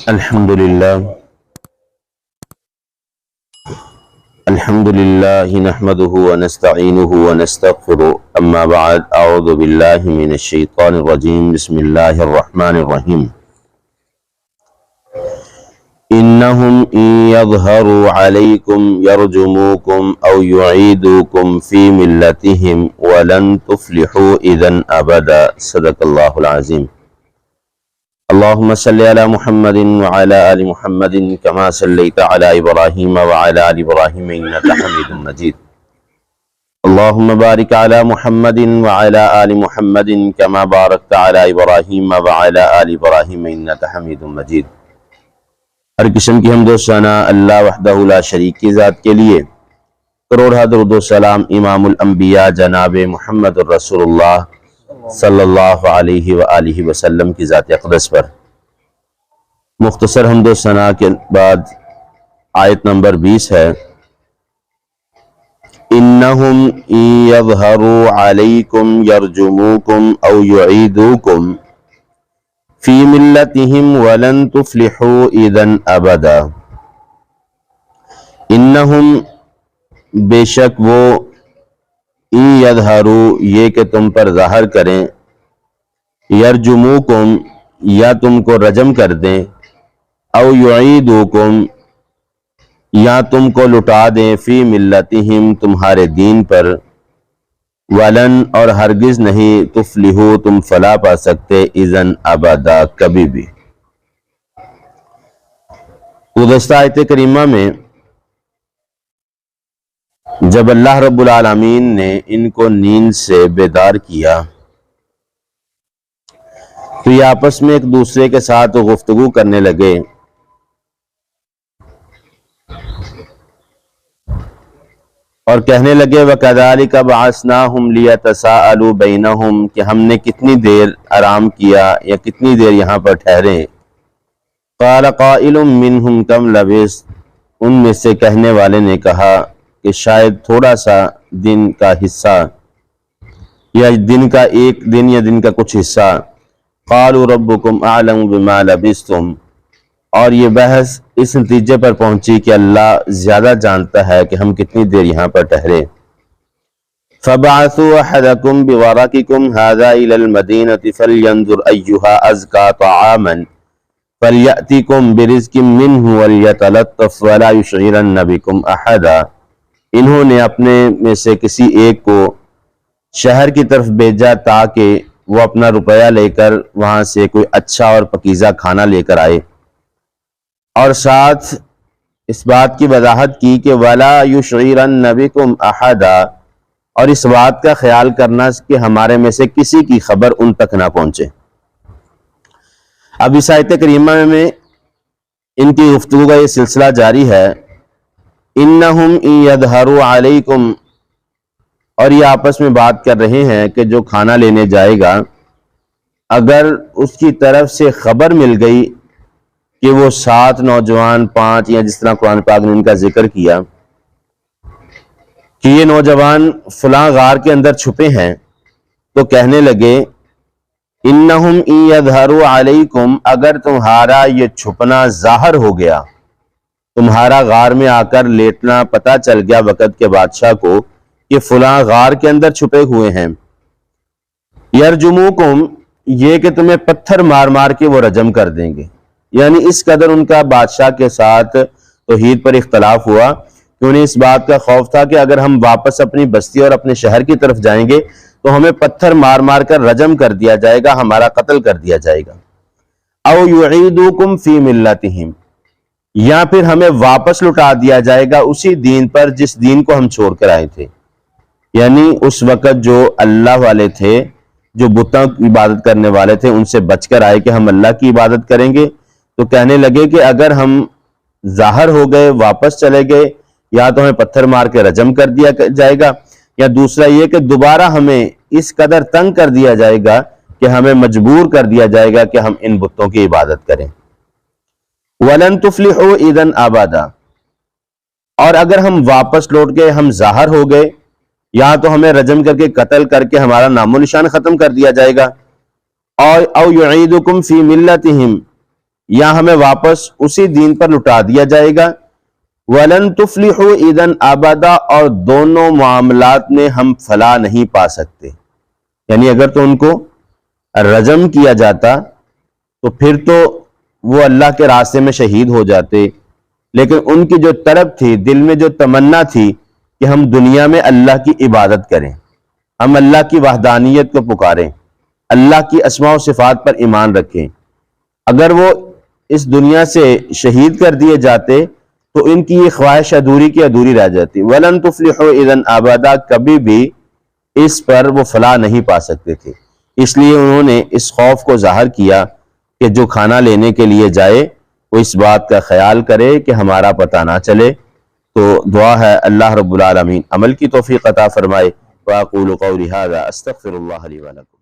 الحمد لله نحمده ونستعينه ونستغفره أما بعد أعوذ بالله من الشيطان الرجيم بسم الله الرحمن الرحيم إنهم إن يظهروا عليكم يرجموكم أو يعيدوكم في ملتهم ولن تفلحوا إذا أبدا صدق الله العظيم اللهم صل على محمد وعلى آل محمد كما صليت على إبراهيم وعلى آل إبراهيم إنك حميد مجيد اللهم بارك على محمد وعلى آل محمد كما باركت على إبراهيم وعلى آل إبراهيم إنك حميد مجيد۔ ہر قسم کی حمد و ثنا اللہ وحدہ لا شریک کی ذات کے لیے، کروڑ درود و سلام امام الانبیاء جناب محمد الرسول اللہ صلی اللہ علیہ وآلہ وسلم کی ذات اقدس پر۔ مختصر حمد و ثنا کے بعد آیت نمبر 20 ہے، انہم ان یظہروا علیکم یرجموکم او یعیدوکم فی ملتہم ولن تفلحوا اذا ابدا۔ انہم بے شک وہ، ان یظہروا یہ کہ تم پر ظاہر کریں، یرجموکم یا تم کو رجم کر دیں، او یعیدوکم یا تم کو لٹا دیں، فی ملتہم تمہارے دین پر، ولن اور ہرگز نہیں، تفلحو تم فلاح پا سکتے، اذن ابدا کبھی بھی۔ گزشتہ آیت کریمہ میں جب اللہ رب العالمین نے ان کو نیند سے بیدار کیا تو یہ آپس میں ایک دوسرے کے ساتھ گفتگو کرنے لگے، اور کہنے لگے وَكَذَلِكَ بَعَثْنَاهُمْ لِيَتَسَاءَلُوا بَيْنَهُمْ کہ ہم نے کتنی دیر آرام کیا یا کتنی دیر یہاں پر ٹھہرے۔ قَالَ قَائِلٌ مِّنْهُمْ كَمْ لَبِثْتُمْ ان میں سے کہنے والے نے کہا کہ شاید تھوڑا سا دن کا حصہ، یا دن کا ایک دن یا دن کا کچھ حصہ۔ قَالُوا رَبُّكُمْ أَعْلَمُ بِمَا لَبِثْتُمْ اور یہ بحث اس نتیجے پر پہنچی کہ اللہ زیادہ جانتا ہے کہ ہم کتنی دیر یہاں پر ٹھہرے۔ فَبَعَثُوا أَحَدَكُمْ بِوَرَقِكُمْ هَذَا إِلَى الْمَدِينَةِ فَلْيَنظُرْ أَيُّهَا أَزْكَى طَعَامًا فَلْيَأْتِكُمْ بِرِزْقٍ مِّنْهُ وَلْيَتَلَطَّفْ وَلَا يُشْعِرَنَّ بِكُمْ أَحَدًا انہوں نے اپنے میں سے کسی ایک کو شہر کی طرف بھیجا تاکہ وہ اپنا روپیہ لے کر وہاں سے کوئی اچھا اور پکیزہ کھانا لے کر آئے، اور ساتھ اس بات کی وضاحت کی کہ وَلَا يُشْعِرَنَّ بِكُمْ أَحَدًا اور اس بات کا خیال کرنا کہ ہمارے میں سے کسی کی خبر ان تک نہ پہنچے۔ اب اس آیت کریمہ میں ان کی گفتگو کا یہ سلسلہ جاری ہے، انہم ان یظہروا علیکم، اور یہ آپس میں بات کر رہے ہیں کہ جو کھانا لینے جائے گا اگر اس کی طرف سے خبر مل گئی کہ وہ 7 نوجوان 5 یا جس طرح قرآن پاک نے ان کا ذکر کیا کہ یہ نوجوان فلاں غار کے اندر چھپے ہیں، تو کہنے لگے انہم ان یظہروا علیکم اگر تمہارا یہ چھپنا ظاہر ہو گیا، تمہارا غار میں آ کر لیٹنا پتہ چل گیا وقت کے بادشاہ کو کہ فلاں غار کے اندر چھپے ہوئے ہیں، یرجموکم یہ کہ تمہیں پتھر مار مار کے وہ رجم کر دیں گے۔ یعنی اس قدر ان کا بادشاہ کے ساتھ توحید پر اختلاف ہوا کہ انہیں اس بات کا خوف تھا کہ اگر ہم واپس اپنی بستی اور اپنے شہر کی طرف جائیں گے تو ہمیں پتھر مار مار کر رجم کر دیا جائے گا، ہمارا قتل کر دیا جائے گا۔ او یعیدوکم فی ملتہم یا پھر ہمیں واپس لٹا دیا جائے گا اسی دین پر جس دین کو ہم چھوڑ کر آئے تھے۔ یعنی اس وقت جو اللہ والے تھے، جو بتوں کی عبادت کرنے والے تھے، ان سے بچ کر آئے کہ ہم اللہ کی عبادت کریں گے، تو کہنے لگے کہ اگر ہم ظاہر ہو گئے واپس چلے گئے یا تو ہمیں پتھر مار کے رجم کر دیا جائے گا، یا دوسرا یہ کہ دوبارہ ہمیں اس قدر تنگ کر دیا جائے گا کہ ہمیں مجبور کر دیا جائے گا کہ ہم ان بتوں کی عبادت کریں۔ وَلَن تُفْلِحُوا إِذًا أَبَدًا اور اگر ہم واپس لوٹ گئے، ہم ظاہر ہو گئے، یا تو ہمیں رجم کر کے قتل کر کے ہمارا نام و نشان ختم کر دیا جائے گا، اور او یعیدکم فی ملتہم یا ہمیں واپس اسی دین پر لٹا دیا جائے گا۔ وَلَن تُفْلِحُوا اِذًا أَبَدًا، اور دونوں معاملات میں ہم فلاح نہیں پا سکتے۔ یعنی اگر تو ان کو رجم کیا جاتا تو پھر تو وہ اللہ کے راستے میں شہید ہو جاتے، لیکن ان کی جو طلب تھی، دل میں جو تمنا تھی کہ ہم دنیا میں اللہ کی عبادت کریں، ہم اللہ کی وحدانیت کو پکاریں، اللہ کی اسماء و صفات پر ایمان رکھیں، اگر وہ اس دنیا سے شہید کر دیے جاتے تو ان کی یہ خواہش ادھوری کی ادھوری رہ جاتی۔ وَلَن تُفْلِحُوا اِذًا أَبَدًا، کبھی بھی اس پر وہ فلاح نہیں پا سکتے تھے۔ اس لیے انہوں نے اس خوف کو ظاہر کیا کہ جو کھانا لینے کے لیے جائے وہ اس بات کا خیال کرے کہ ہمارا پتہ نہ چلے۔ تو دعا ہے اللہ رب العالمین عمل کی توفیق عطا فرمائے۔ وَأَقُولُ قَوْلِي هَذَا أَسْتَغْفِرُ اللَّهَ لِي وَلَكُمْ۔